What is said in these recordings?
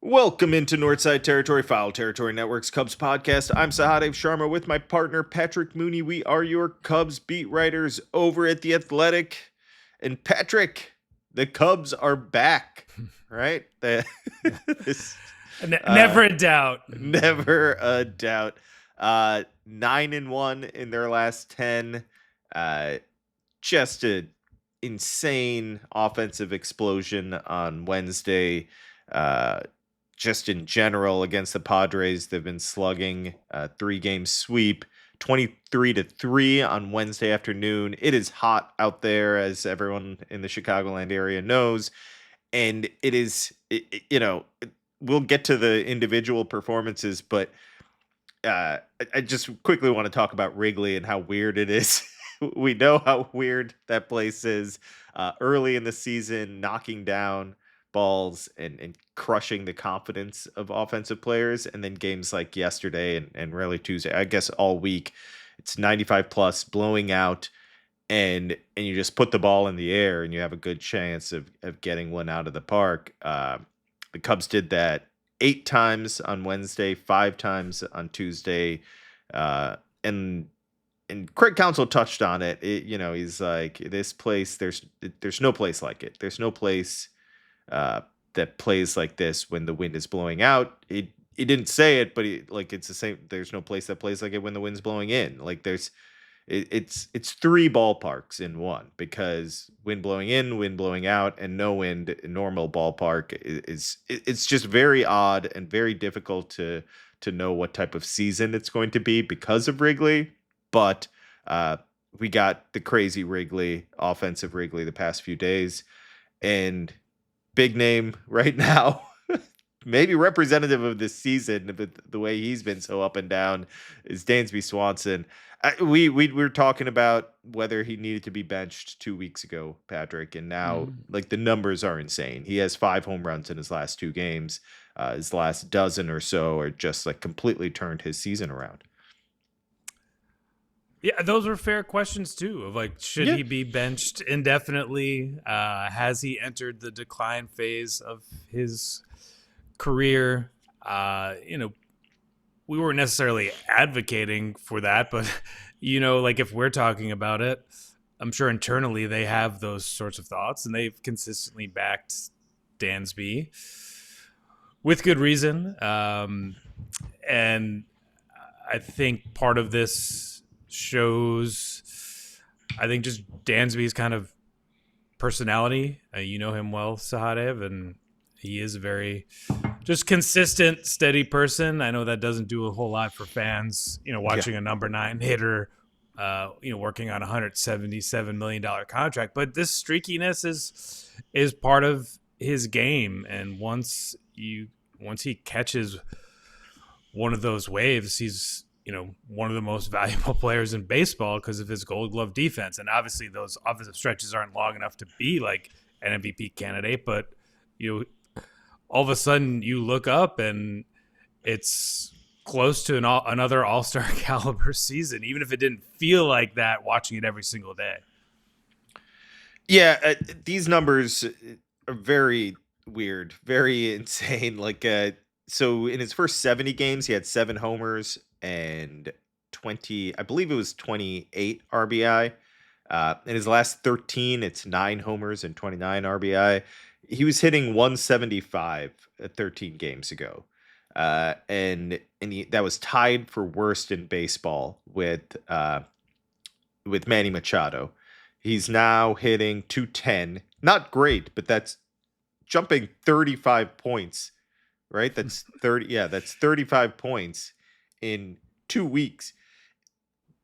Welcome into Northside Territory, Foul Territory Network's Cubs podcast. I'm Sahadev Sharma with my partner Patrick Mooney. We are your Cubs beat writers over at The Athletic. And Patrick, the Cubs are back, right? Never a doubt. Never a doubt. 9-1 in their last 10. Just an insane offensive explosion on Wednesday. Just in general against the Padres, they've been slugging a 3-game sweep, 23-3 on Wednesday afternoon. It is hot out there, as everyone in the Chicagoland area knows, and it is, we'll get to the individual performances, but I just quickly want to talk about Wrigley and how weird it is. We know how weird that place is. Early in the season, knocking down balls and crushing the confidence of offensive players, and then games like yesterday and really Tuesday, I guess all week, it's 95 plus, blowing out, and you just put the ball in the air and you have a good chance of getting one out of the park. The Cubs did that 8 times on Wednesday, 5 times on Tuesday, and Craig Counsell touched on it. He's like, this place, there's no place like it. There's no place that plays like this when the wind is blowing out. He didn't say it, but it's the same. There's no place that plays like it when the wind's blowing in. Like it's 3 ballparks in one, because wind blowing in, wind blowing out, and no wind. Normal ballpark it's just very odd and very difficult to know what type of season it's going to be because of Wrigley. But we got the crazy Wrigley, offensive Wrigley, the past few days, and big name right now, maybe representative of this season, but the way he's been so up and down, is Dansby Swanson. We were talking about whether he needed to be benched 2 weeks ago, Patrick, and now like the numbers are insane. He has 5 home runs in his last 2 games. His last dozen or so are just like completely turned his season around. Yeah, those were fair questions too. Of like, should he be benched indefinitely? Has he entered the decline phase of his career? We weren't necessarily advocating for that, but like if we're talking about it, I'm sure internally they have those sorts of thoughts, and they've consistently backed Dansby with good reason. And I think part of this shows, I think, just Dansby's kind of personality. You know him well, Sahadev, and he is a very just consistent, steady person. I know that doesn't do a whole lot for fans, watching a number 9 hitter, working on a $177 million contract. But this streakiness is part of his game, and once he catches one of those waves, he's one of the most valuable players in baseball because of his Gold Glove defense. And obviously those offensive stretches aren't long enough to be like an MVP candidate, but all of a sudden you look up and it's close to another all-star caliber season, even if it didn't feel like that watching it every single day. Yeah, these numbers are very weird, very insane. So in his first 70 games, he had 7 homers and 28 RBI. In his last 13, it's 9 homers and 29 RBI. He was hitting 175 13 games ago. And that was tied for worst in baseball with Manny Machado. He's now hitting 210. Not great, but that's jumping 35 points, right? That's 30. Yeah, that's 35 points in 2 weeks.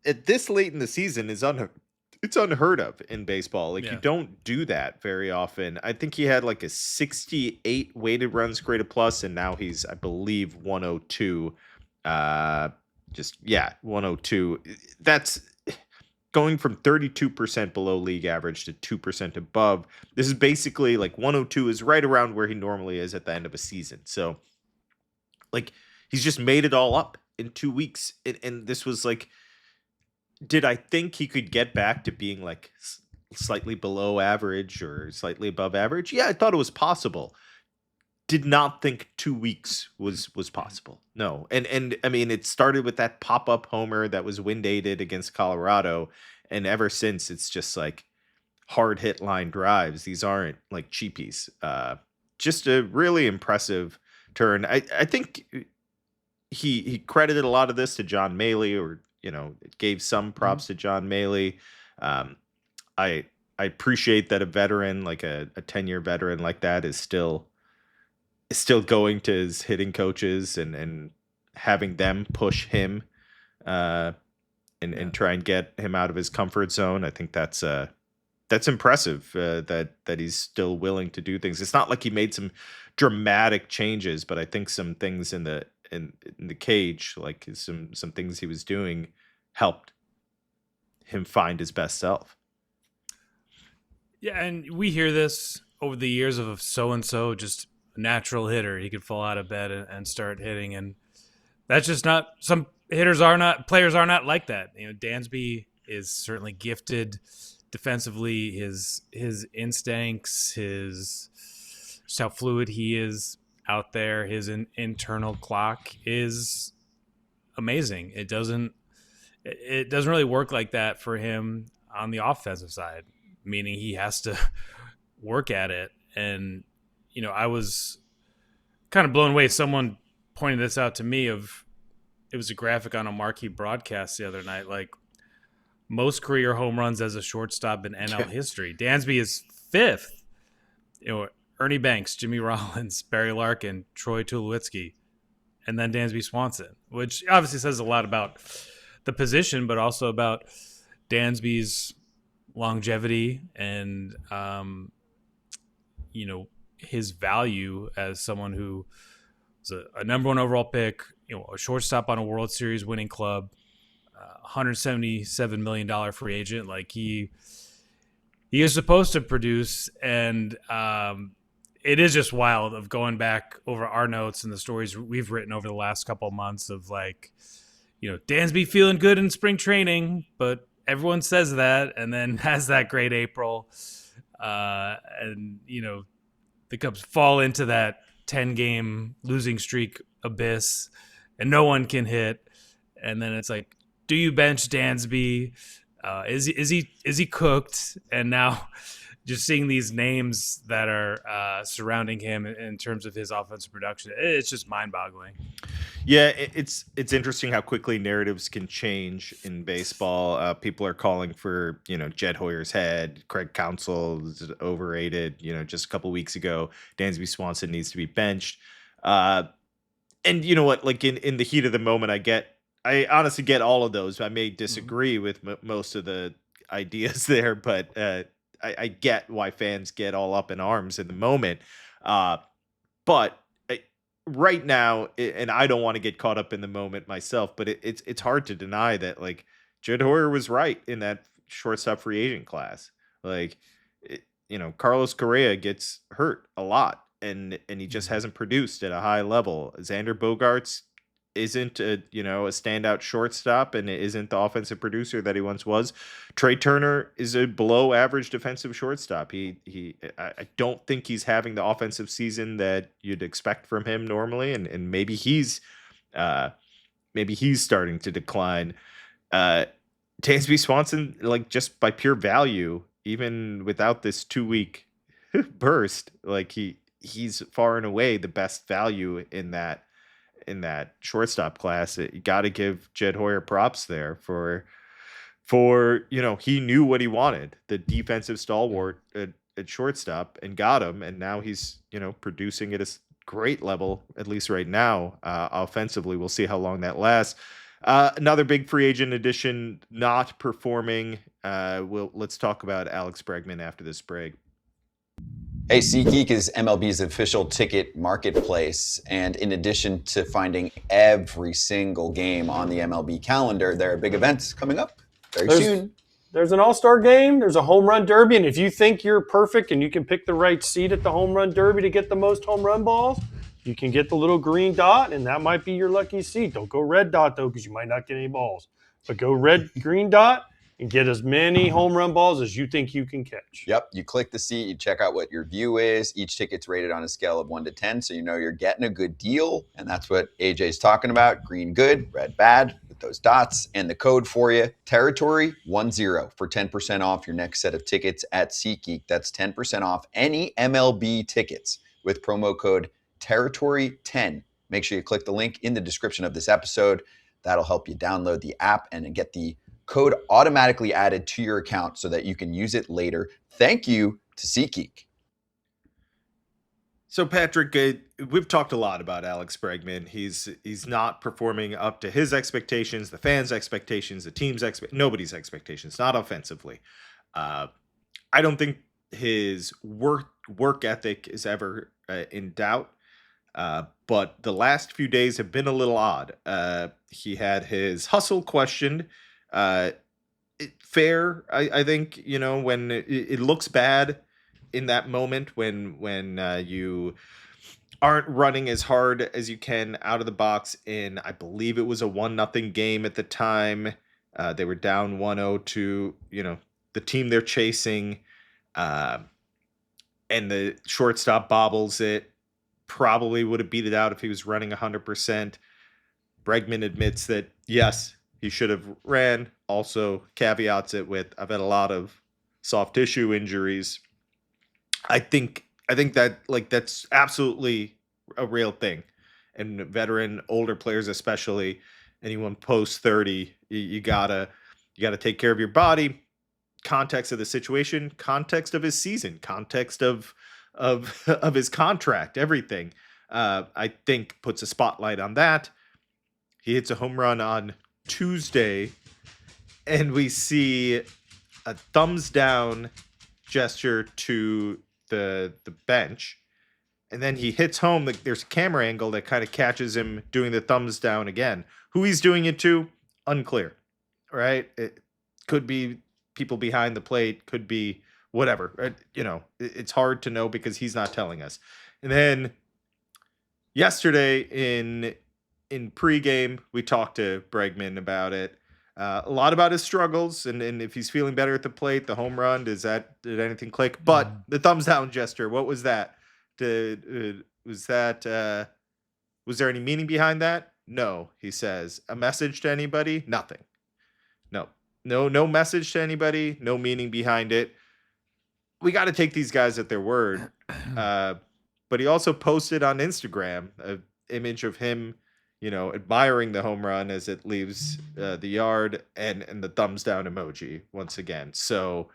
At this late in the season it's unheard of in baseball. You don't do that very often. I think he had like a 68 weighted runs created plus, and now he's, I believe, 102. 102. That's going from 32% below league average to 2% above. This is basically like 102 is right around where he normally is at the end of a season. So he's just made it all up in 2 weeks. And this was like, did I think he could get back to being like slightly below average or slightly above average? Yeah, I thought it was possible. did not think 2 weeks was possible. No, and I mean, it started with that pop up homer that was wind aided against Colorado, and ever since it's just like hard hit line drives. These aren't like cheapies. Just a really impressive turn. I think he credited a lot of this to John Maley, or gave some Mhm. props to John Maley. Um, I I appreciate that a veteran, like a 10-year veteran like that, is still going to his hitting coaches and having them push him, uh, Yeah. and try and get him out of his comfort zone. I think that's impressive, that he's still willing to do things. It's not like he made some dramatic changes, but I think some things in the cage, like some things he was doing, helped him find his best self. Yeah, and we hear this over the years of so and so, just a natural hitter. He could fall out of bed and start hitting, and that's just not. Some players are not like that. Dansby is certainly gifted defensively. His instincts, his just how fluid he is out there. His internal clock is amazing. It doesn't really work like that for him on the offensive side, meaning he has to work at it. And I was kind of blown away. Someone pointed this out to me. It was a graphic on a marquee broadcast the other night. Like, most career home runs as a shortstop in NL history, Dansby is fifth. Ernie Banks, Jimmy Rollins, Barry Larkin, Troy Tulowitzki, and then Dansby Swanson, which obviously says a lot about the position, but also about Dansby's longevity and his value as someone who was a number one overall pick, a shortstop on a World Series winning club, $177 million free agent. Like, he is supposed to produce, and it is just wild of going back over our notes and the stories we've written over the last couple of months of, like, Dansby feeling good in spring training, but everyone says that and then has that great April. And the Cubs fall into that 10-game losing streak abyss, and no one can hit. And then it's like, do you bench Dansby? Is he cooked? And now, just seeing these names that are surrounding him in terms of his offensive production, it's just mind-boggling. Yeah, it's interesting how quickly narratives can change in baseball. People are calling for Jed Hoyer's head. Craig Counsell is overrated. Just a couple weeks ago, Dansby Swanson needs to be benched. And you know what? Like, in the heat of the moment, I honestly get all of those. I may disagree with most of the ideas there, but I get why fans get all up in arms in the moment. But right now, and I don't want to get caught up in the moment myself, but it's hard to deny that, like, Jed Hoyer was right in that shortstop free agent class. Like, Carlos Correa gets hurt a lot, and he just hasn't produced at a high level. Xander Bogaerts isn't a standout shortstop, and isn't the offensive producer that he once was. Trey Turner is a below average defensive shortstop. I don't think he's having the offensive season that you'd expect from him normally, and maybe he's starting to decline. Dansby Swanson, like, just by pure value, even without this 2 week burst, like, he's far and away the best value in that shortstop class. You got to give Jed Hoyer props there for he knew what he wanted, the defensive stalwart at shortstop, and got him, and now he's producing at a great level, at least right now. Offensively, we'll see how long that lasts. Another big free agent addition not performing. Let's talk about Alex Bregman after this break. Hey, SeatGeek is MLB's official ticket marketplace, and in addition to finding every single game on the MLB calendar, there are big events coming up very soon. There's an all-star game, there's a home run derby, and if you think you're perfect and you can pick the right seat at the home run derby to get the most home run balls, you can get the little green dot, and that might be your lucky seat. Don't go red dot, though, because you might not get any balls. But go green dot, and get as many home run balls as you think you can catch. Yep, you click the seat, you check out what your view is. Each ticket's rated on a scale of 1 to 10, so you know you're getting a good deal. And that's what AJ's talking about. Green good, red bad, with those dots. And the code for you, Territory10 for 10% off your next set of tickets at SeatGeek. That's 10% off any MLB tickets with promo code Territory10. Make sure you click the link in the description of this episode. That'll help you download the app and get the code automatically added to your account so that you can use it later. Thank you to SeatGeek. So Patrick, we've talked a lot about Alex Bregman. He's not performing up to his expectations, the fans' expectations, the team's nobody's expectations, not offensively. I don't think his work ethic is ever in doubt. But the last few days have been a little odd. He had his hustle questioned. Fair, I think, when it looks bad in that moment when you aren't running as hard as you can out of the box in, I believe it was a 1-0 game at the time. They were down 1-0 to, the team they're chasing. And the shortstop bobbles it. Probably would have beat it out if he was running 100%. Bregman admits that, yes, he should have ran. Also caveats it with, I've had a lot of soft tissue injuries. I think that that's absolutely a real thing. And veteran, older players especially, anyone post 30, you gotta take care of your body. Context of the situation, context of his season, context of his contract, everything, I think puts a spotlight on that. He hits a home run on Tuesday, and we see a thumbs down gesture to the bench, and then he hits home. There's a camera angle that kind of catches him doing the thumbs down again. Who he's doing it to, unclear, right? It could be people behind the plate, could be whatever, it's hard to know because he's not telling us. And then yesterday in pregame, we talked to Bregman about it, a lot about his struggles and if he's feeling better at the plate. The home run, did anything click? But the thumbs down gesture, what was that? Was there any meaning behind that? No, he says. A message to anybody? Nothing. No message to anybody. No meaning behind it. We got to take these guys at their word. But he also posted on Instagram an image of him, admiring the home run as it leaves the yard and the thumbs down emoji once again. So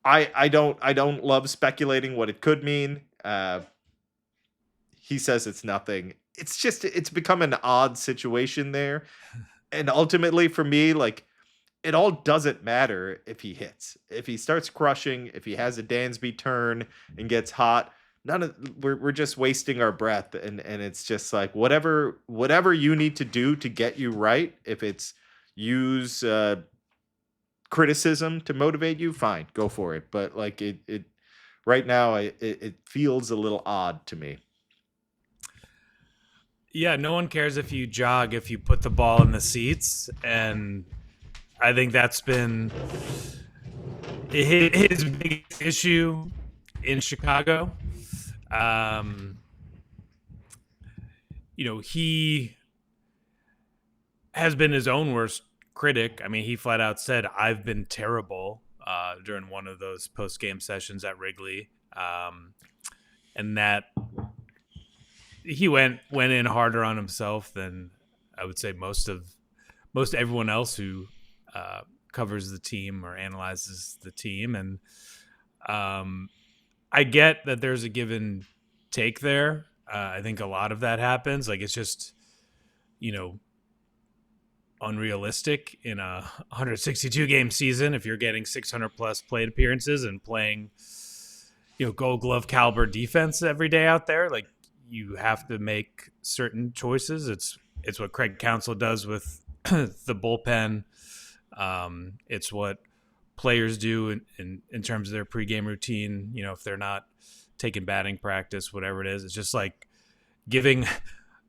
I don't love speculating what it could mean. He says it's nothing. It's become an odd situation there. And ultimately for me, it all doesn't matter if he hits. If he starts crushing, if he has a Dansby turn and gets hot, we're just wasting our breath. And it's just whatever you need to do to get you right. If it's use criticism to motivate you, fine, go for it. But it right now, it feels a little odd to me. Yeah, no one cares if you jog, if you put the ball in the seats. And I think that's been his biggest issue in Chicago. He has been his own worst critic. I mean, he flat out said, I've been terrible during one of those post-game sessions at Wrigley. And that he went in harder on himself than I would say most everyone else who covers the team or analyzes the team. And I get that there's a give and take there. I think a lot of that happens. It's just, unrealistic in a 162 game season. If you're getting 600 plus plate appearances and playing, Gold Glove caliber defense every day out there, you have to make certain choices. It's what Craig Counsell does with the bullpen. It's what players do in terms of their pregame routine. If they're not taking batting practice, whatever it is, it's just giving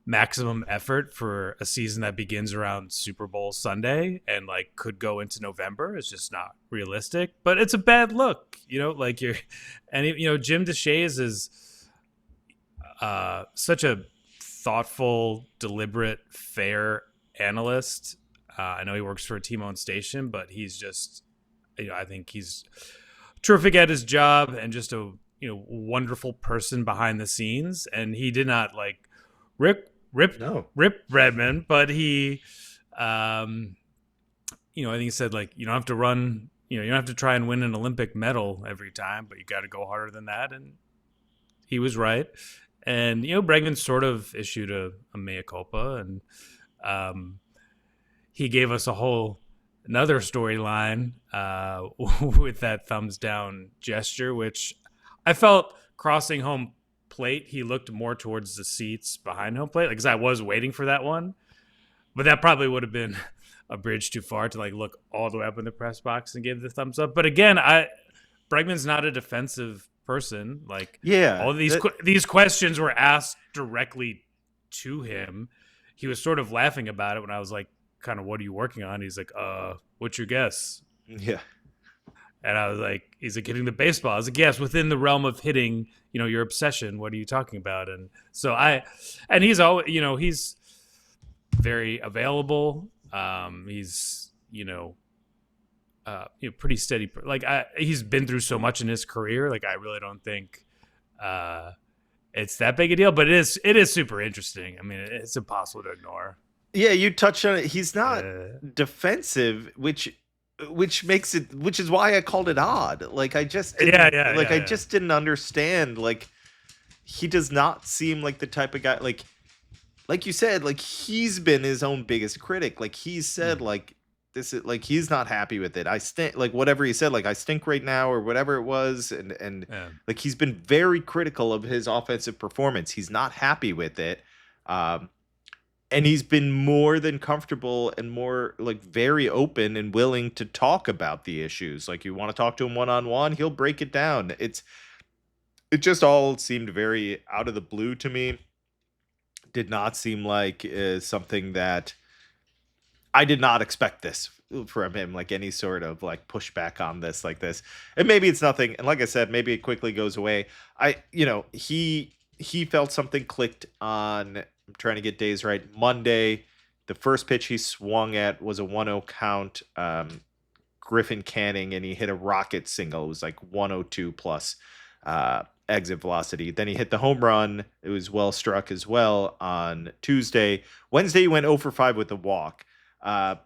maximum effort for a season that begins around Super Bowl Sunday and like could go into November is just not realistic. But it's a bad look, like Jim DeShays is such a thoughtful, deliberate, fair analyst. I know he works for a team-owned station, but he's just, I think he's terrific at his job and just a wonderful person behind the scenes. And he did not like rip Bregman, but he, I think he said like you don't have to run, you don't have to try and win an Olympic medal every time, but you got to go harder than that. And he was right. And Bregman sort of issued a mea culpa, and he gave us another storyline with that thumbs down gesture, which I felt crossing home plate. He looked more towards the seats behind home plate, because I was waiting for that one, but that probably would have been a bridge too far to like look all the way up in the press box and give the thumbs up. But again, Bregman's not a defensive person. Like, all these questions were asked directly to him. He was sort of laughing about it when I was like, kind of, what are you working on? He's like, what's your guess? Yeah. And I was like, he's like, hitting the baseball. I was like, yes, within the realm of hitting, your obsession. What are you talking about? And so he's always, he's very available. He's, pretty steady. Like he's been through so much in his career. Like I really don't think it's that big a deal, but it is super interesting. I mean, it's impossible to ignore. Yeah, you touched on it. He's not defensive, which is why I called it odd. Like I just didn't, just didn't understand. Like he does not seem like the type of guy. Like you said, like he's been his own biggest critic. Like he's said, like this is like he's not happy with it. I stink, like whatever he said, like I stink right now or whatever it was, and like he's been very critical of his offensive performance. He's not happy with it. And he's been more than comfortable and more like very open and willing to talk about the issues. Like you want to talk to him one-on-one, he'll break it down. It just all seemed very out of the blue to me. Did not seem like something that I did not expect this from him, like any sort of like pushback on this like this. And maybe it's nothing. And like I said, maybe it quickly goes away. He felt something clicked on, I'm trying to get days right, Monday. The first pitch he swung at was a 1-0 count, Griffin Canning, and he hit a rocket single. It was like 102 plus exit velocity. Then he hit the home run. It was well struck as well on Tuesday. Wednesday he went 0 for 5 with the walk. I'd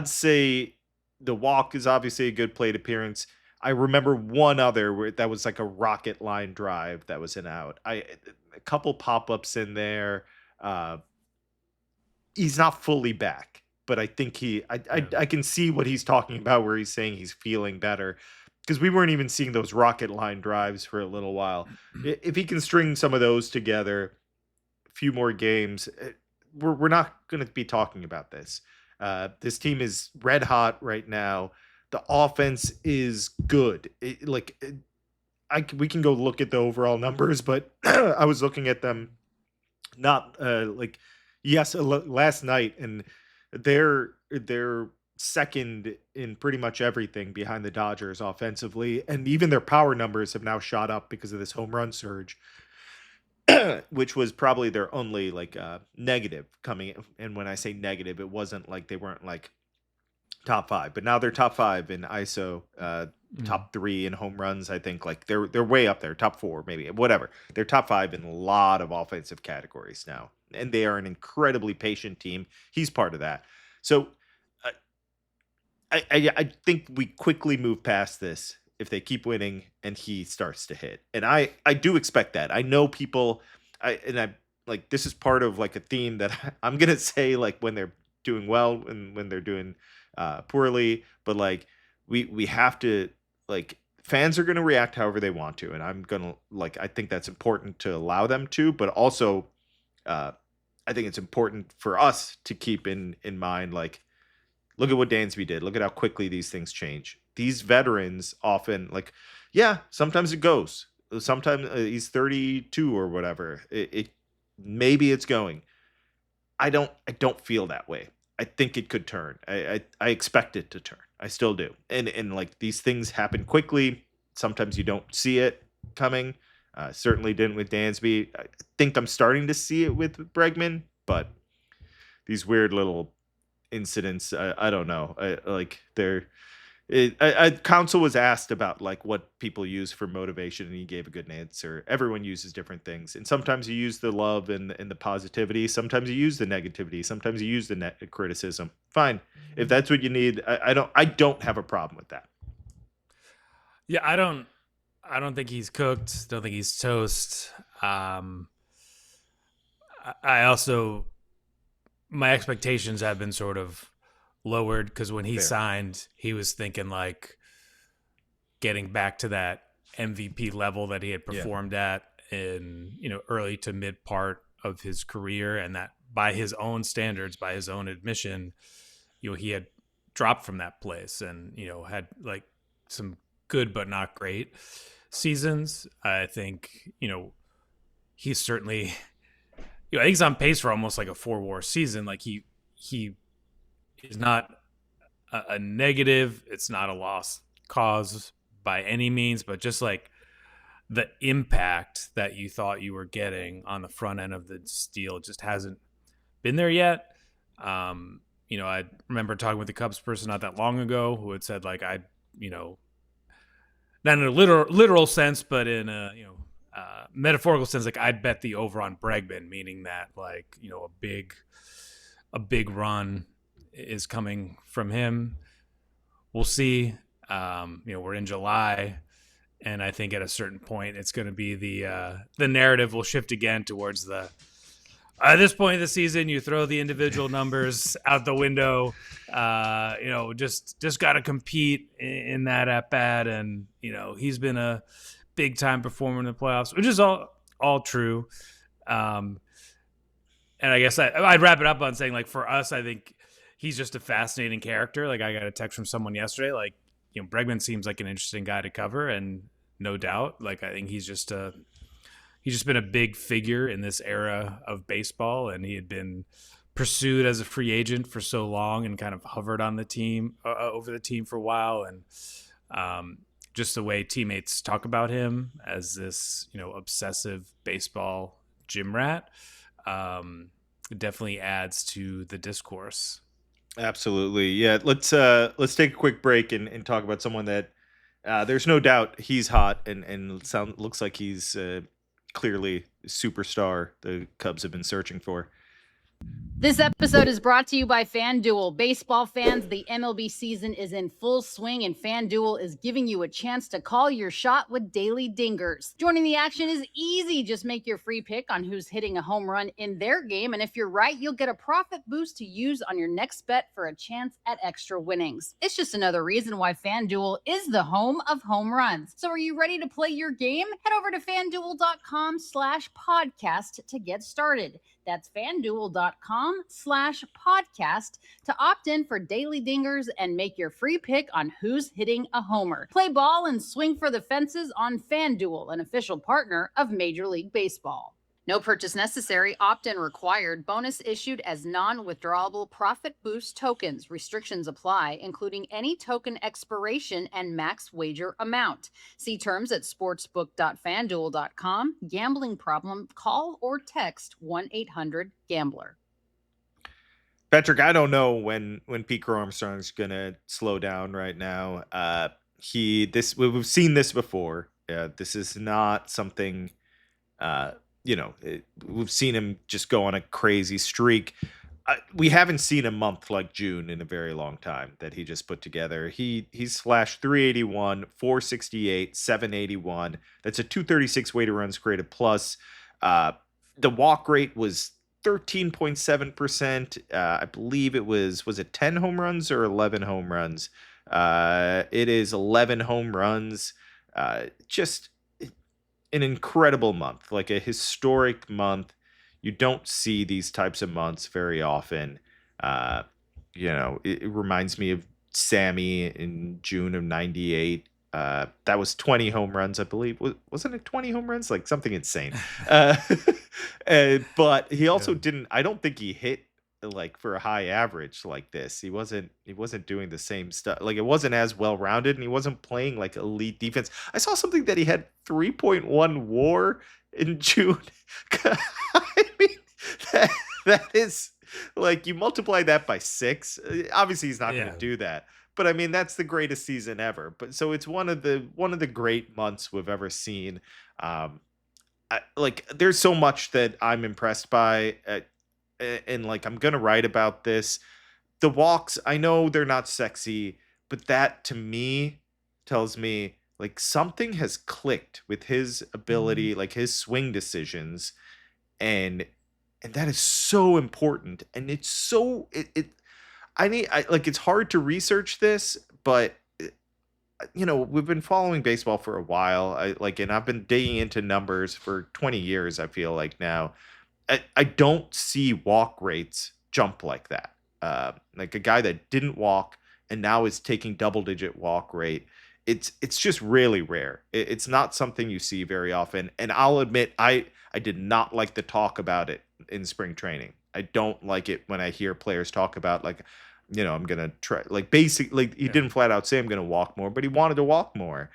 say the walk is obviously a good plate appearance. I remember one other where that was like a rocket line drive that was an out. A couple pop-ups in there. He's not fully back, but I think I can see what he's talking about where he's saying he's feeling better, because we weren't even seeing those rocket line drives for a little while. If he can string some of those together, a few more games, we're not going to be talking about this. This team is red hot right now. The offense is good. We can go look at the overall numbers, but I was looking at them not last night, and they're second in pretty much everything behind the Dodgers offensively, and even their power numbers have now shot up because of this home run surge, which was probably their only negative coming in. And when I say negative, it wasn't like they weren't like top 5, but now they're top 5 in ISO, top 3 in home runs. I think like they're way up there, top 4 maybe, whatever. They're top 5 in a lot of offensive categories now, and they are an incredibly patient team. He's part of that. So I think we quickly move past this if they keep winning and he starts to hit. And I do expect that. I know people, this is part of like a theme that I'm gonna say, like when they're doing well and when they're doing poorly, but like we have to, like, fans are going to react however they want to, and I'm gonna I think that's important to allow them to, but also I think it's important for us to keep in mind, like, look at what Dansby did, look at how quickly these things change. These veterans often, sometimes it goes, sometimes he's 32 or whatever, maybe it's going. I don't feel that way. I think it could turn. I expect it to turn. I still do. And like these things happen quickly. Sometimes you don't see it coming. Certainly didn't with Dansby. I think I'm starting to see it with Bregman, but these weird little incidents, I don't know. Council was asked about like what people use for motivation, and he gave a good answer. Everyone uses different things, and sometimes you use the love and the positivity. Sometimes you use the negativity. Sometimes you use the criticism. Fine, if that's what you need. I don't have a problem with that. Yeah, I don't think he's cooked. Don't think he's toast. I also, my expectations have been sort of lowered because when he signed, he was thinking like getting back to that MVP level that he had performed at in, early to mid part of his career, and that by his own standards, by his own admission, he had dropped from that place and, had like some good but not great seasons. I think, he's certainly, I think he's on pace for almost like a 4-WAR season. Like he is not a negative. It's not a lost cause by any means, but just like the impact that you thought you were getting on the front end of the deal just hasn't been there yet. I remember talking with the Cubs person not that long ago who had said like, not in a literal sense, but in a, metaphorical sense, like I'd bet the over on Bregman, meaning that like, a big run is coming from him. We'll see. We're in July, and I think at a certain point it's going to be the narrative will shift again towards at this point of the season, you throw the individual numbers out the window. Just got to compete in that at bat, and he's been a big time performer in the playoffs, which is all true. And I guess I'd wrap it up on saying like for us, I think he's just a fascinating character. Like I got a text from someone yesterday, like, Bregman seems like an interesting guy to cover, and no doubt, like I think he's just been a big figure in this era of baseball, and he had been pursued as a free agent for so long and kind of hovered on the team over the team for a while. And just the way teammates talk about him as this, obsessive baseball gym rat, definitely adds to the discourse. Absolutely. Yeah. Let's take a quick break and talk about someone that there's no doubt he's hot and looks like he's clearly a superstar the Cubs have been searching for. This episode is brought to you by FanDuel. Baseball fans, the MLB season is in full swing, and FanDuel is giving you a chance to call your shot with daily dingers. Joining the action is easy. Just make your free pick on who's hitting a home run in their game, and if you're right, you'll get a profit boost to use on your next bet for a chance at extra winnings. It's just another reason why FanDuel is the home of home runs. So are you ready to play your game? Head over to FanDuel.com/podcast to get started. That's FanDuel.com/podcast to opt in for daily dingers and make your free pick on who's hitting a homer. Play ball and swing for the fences on FanDuel, an official partner of Major League Baseball. No purchase necessary. Opt-in required. Bonus issued as non-withdrawable profit boost tokens. Restrictions apply, including any token expiration and max wager amount. See terms at sportsbook.fanduel.com. Gambling problem? Call or text 1-800-GAMBLER. Patrick, I don't know when Pete Crow-Armstrong's gonna slow down right now. We've seen this before. This is not something. We've seen him just go on a crazy streak. We haven't seen a month like June in a very long time that he just put together. He's slashed 381, 468, 781. That's a 236 weighted runs created plus. The walk rate was 13.7%. I believe it was it 10 home runs or 11 home runs? It is 11 home runs. Just an incredible month, like a historic month. You don't see these types of months very often. It reminds me of Sammy in June of 98. That was 20 home runs, I believe. Wasn't it 20 home runs? Like something insane. But he also Yeah. didn't. I don't think he hit like for a high average like this. He wasn't. He wasn't doing the same stuff. Like it wasn't as well rounded, and he wasn't playing like elite defense. I saw something that he had 3.1 WAR in June. I mean, that, that is like you multiply that by 6. Obviously, he's not going Yeah. to do that. But I mean, that's the greatest season ever. But so it's one of the great months we've ever seen. Um, like there's so much that I'm impressed by, and like I'm gonna write about this. The walks, I know they're not sexy, but that to me tells me like something has clicked with his ability, like his swing decisions, and that is so important. And it's so I like it's hard to research this, but we've been following baseball for a while. And I've been digging into numbers for 20 years, I feel like now. I don't see walk rates jump like that. Like a guy that didn't walk and now is taking double digit walk rate. It's just really rare. It's not something you see very often. And I'll admit, I did not like the talk about it in spring training. I don't like it when I hear players talk about like, I'm gonna try like basically like, he didn't flat out say I'm gonna walk more, but he wanted to walk more.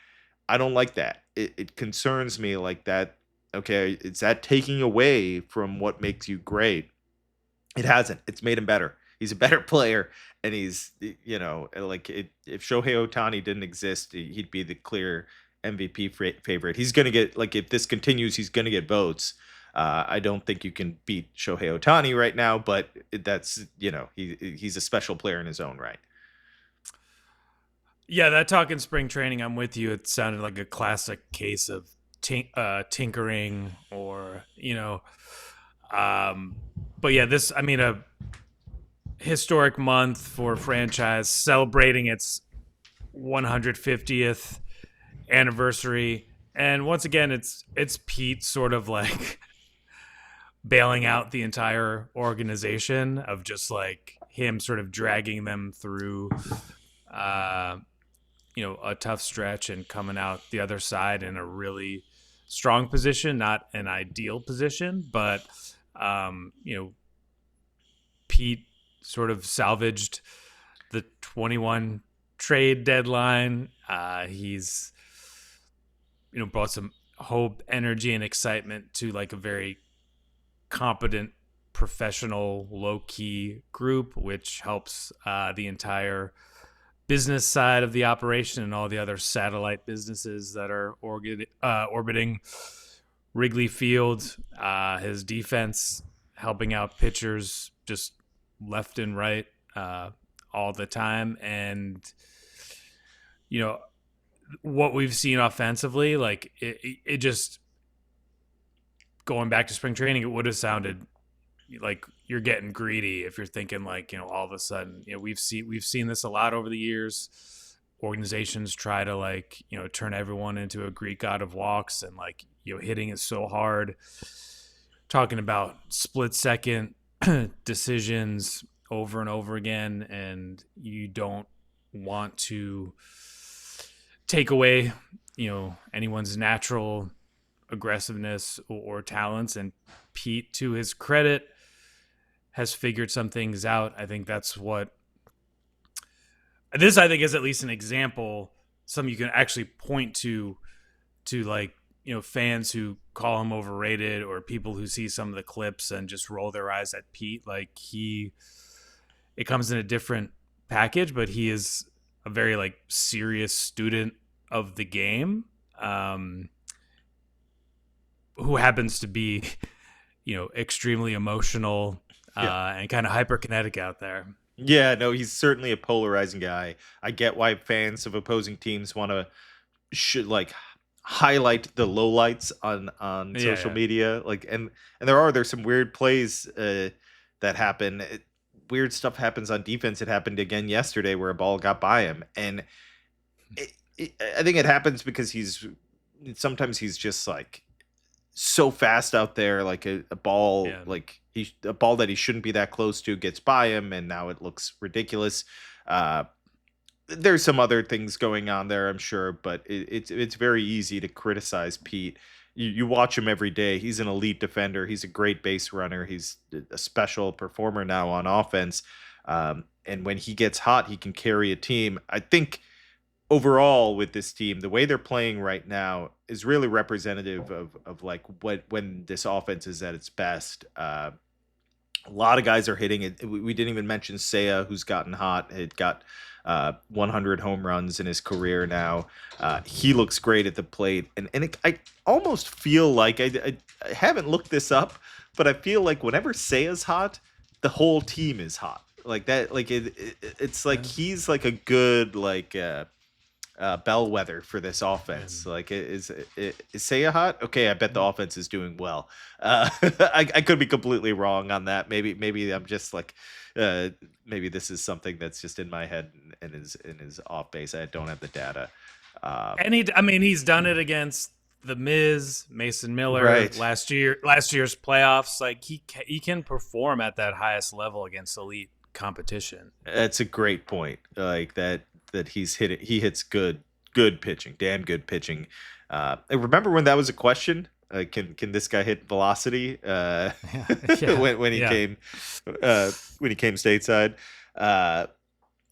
I don't like that. It concerns me like that. Okay, is that taking away from what makes you great? It hasn't. It's made him better. He's a better player, and he's like if Shohei Ohtani didn't exist, he'd be the clear MVP favorite. He's gonna get like if this continues, he's gonna get votes. I don't think you can beat Shohei Ohtani right now, but that's he's a special player in his own right. Yeah, that talk in spring training, I'm with you. It sounded like a classic case of tinkering or, but yeah, a historic month for franchise celebrating its 150th anniversary. And once again, it's Pete sort of like bailing out the entire organization of just like him sort of dragging them through, a tough stretch and coming out the other side in a really strong position, not an ideal position, but, Pete sort of salvaged the 21 trade deadline. He's, brought some hope, energy, and excitement to like a very competent, professional, low-key group, which helps the entire business side of the operation and all the other satellite businesses that are orbiting Wrigley Field. His defense helping out pitchers just left and right all the time. And, what we've seen offensively, like it just going back to spring training, it would have sounded like you're getting greedy if you're thinking like, all of a sudden, we've seen this a lot over the years. Organizations try to like, turn everyone into a Greek god of walks and like, hitting it so hard, talking about split second decisions over and over again. And you don't want to take away, anyone's natural aggressiveness or talents. And Pete, to his credit, has figured some things out. I think that's what this, I think, is at least an example, something you can actually point to like, fans who call him overrated or people who see some of the clips and just roll their eyes at Pete. Like it comes in a different package, but he is a very like serious student of the game, who happens to be, extremely emotional and kind of hyperkinetic out there. Yeah, no, he's certainly a polarizing guy. I get why fans of opposing teams want to should like highlight the lowlights on social media. Like, and there's some weird plays that happen. Weird stuff happens on defense. It happened again yesterday where a ball got by him, and I think it happens because sometimes he's just like so fast out there, like a ball, like a ball that he shouldn't be that close to gets by him, and now it looks ridiculous. There's some other things going on there, I'm sure, but it's very easy to criticize Pete, you watch him every day. He's an elite defender. He's a great base runner. He's a special performer now on offense. And when he gets hot, he can carry a team. I think overall with this team, the way they're playing right now is really representative of like when this offense is at its best. A lot of guys are hitting it. We didn't even mention Seiya, who's gotten hot. It got 100 home runs in his career now. He looks great at the plate. I almost feel like, I haven't looked this up, but I feel like whenever Seiya's hot, the whole team is hot. Like that, like it's like he's like a good like bellwether for this offense. Like, is Seiya hot? Okay, I bet the offense is doing well. I could be completely wrong on that. Maybe I'm just like, maybe this is something that's just in my head and is off base. I don't have the data. And he's done it against the Miz, Mason Miller, Right. last year's playoffs. Like he can perform at that highest level against elite competition. That's a great point. Like that he hits good pitching, damn good pitching. I remember when that was a question. Can this guy hit velocity? When he came stateside.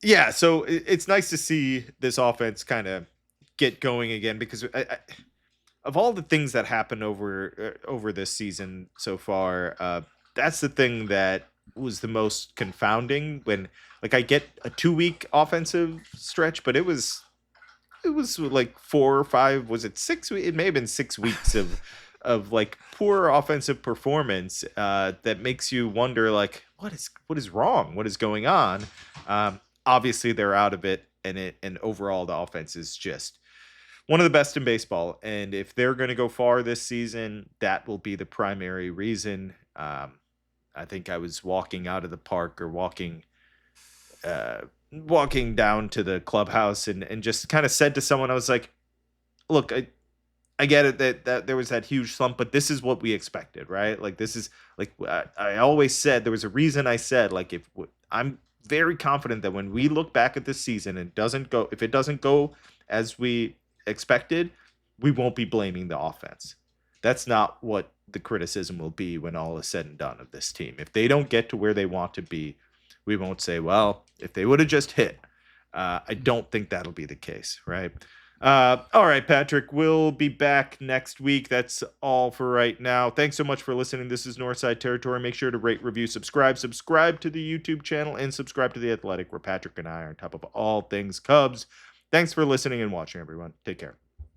Yeah, so it's nice to see this offense kind of get going again, because of all the things that happened over this season so far, that's the thing that was the most confounding. When, like, I get a 2-week offensive stretch, but it was like 4 or 5, was it 6 weeks? It may have been 6 weeks of like poor offensive performance that makes you wonder, like, what is wrong? What is going on? Obviously they're out of it, and overall the offense is just one of the best in baseball. And if they're going to go far this season, that will be the primary reason. I think I was walking out of the park, or walking down to the clubhouse, and just kind of said to someone, I was like, look, I get it that there was that huge slump, but this is what we expected, right? Like, this is like, I always said, there was a reason I said, like, I'm very confident that when we look back at this season and if it doesn't go as we expected, we won't be blaming the offense. That's not what the criticism will be when all is said and done of this team. If they don't get to where they want to be, we won't say, well, if they would have just hit. I don't think that'll be the case, right? All right, Patrick, we'll be back next week. That's all for right now. Thanks so much for listening. This is Northside Territory. Make sure to rate, review, subscribe to the YouTube channel, and subscribe to The Athletic, where Patrick and I are on top of all things Cubs. Thanks for listening and watching, everyone. Take care.